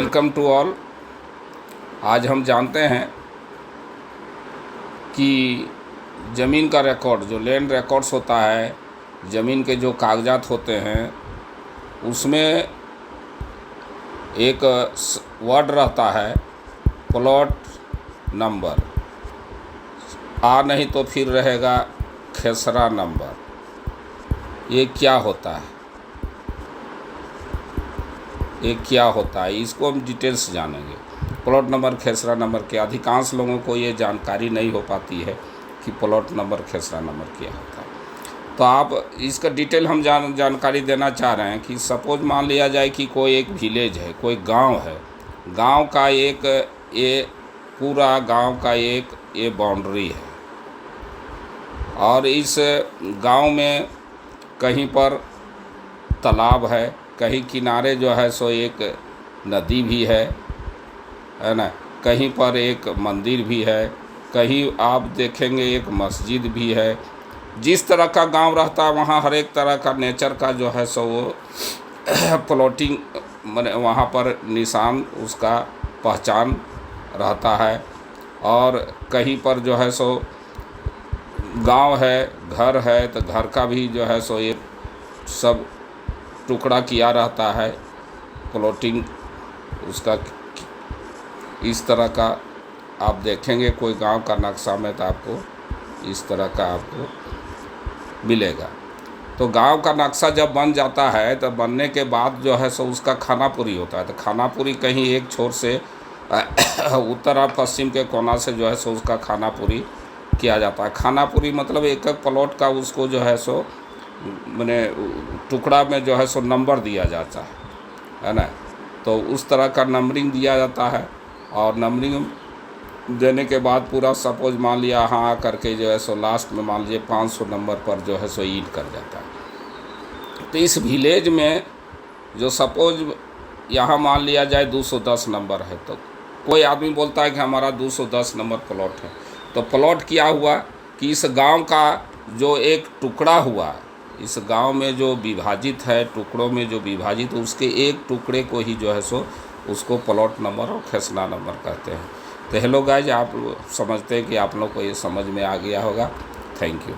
Welcome to all. आज हम जानते हैं कि ज़मीन का रिकॉर्ड, जो लैंड रिकॉर्ड्स होता है, ज़मीन के जो कागजात होते हैं, उसमें एक वर्ड रहता है प्लॉट नंबर। नहीं तो फिर रहेगा खेसरा नंबर। ये क्या होता है? इसको हम डिटेल्स जानेंगे। प्लॉट नंबर, खेसरा नंबर के अधिकांश लोगों को ये जानकारी नहीं हो पाती है कि प्लॉट नंबर, खेसरा नंबर क्या होता है। तो आप इसका डिटेल हम जानकारी देना चाह रहे हैं कि सपोज मान लिया जाए कि कोई एक विलेज है, कोई गांव है, गांव का एक ये पूरा गांव का एक ये बाउंड्री है, और इस गांव में कहीं पर तालाब है, कहीं किनारे जो है सो एक नदी भी है ना, कहीं पर एक मंदिर भी है, कहीं आप देखेंगे एक मस्जिद भी है। जिस तरह का गांव रहता है वहाँ हर एक तरह का नेचर का जो है सो वो प्लॉटिंग माने वहाँ पर निशान, उसका पहचान रहता है। और कहीं पर जो है सो गांव है, घर है, तो घर का भी जो है सो ये सब टुकड़ा किया रहता है, प्लॉटिंग उसका इस तरह का आप देखेंगे कोई गांव का नक्शा में तो आपको इस तरह का आपको मिलेगा। तो गांव का नक्शा जब बन जाता है तो बनने के बाद जो है सो उसका खानापुरी होता है। तो खानापुरी कहीं एक छोर से उत्तर और पश्चिम के कोना से जो है सो उसका खानापुरी किया जाता है। खानापुरी मतलब एक एक प्लॉट का उसको जो है सो मैंने टुकड़ा में जो है सो नंबर दिया जाता है ना। तो उस तरह का नंबरिंग दिया जाता है, और नंबरिंग देने के बाद पूरा सपोज मान लिया हाँ करके जो है सो लास्ट में मान लीजिए 500 नंबर पर जो है सो ईंट कर जाता है। तो इस विलेज में जो सपोज यहाँ मान लिया जाए 210 नंबर है, तो कोई आदमी बोलता है कि हमारा 210 नंबर प्लॉट है। तो प्लॉट क्या हुआ कि इस गांव का जो एक टुकड़ा हुआ, इस गांव में जो विभाजित है, टुकड़ों में जो विभाजित, उसके एक टुकड़े को ही जो है सो उसको प्लॉट नंबर और खेसरा नंबर कहते हैं। तो हेलो गाइज, आप समझते हैं कि आप लोग को ये समझ में आ गया होगा। Thank you.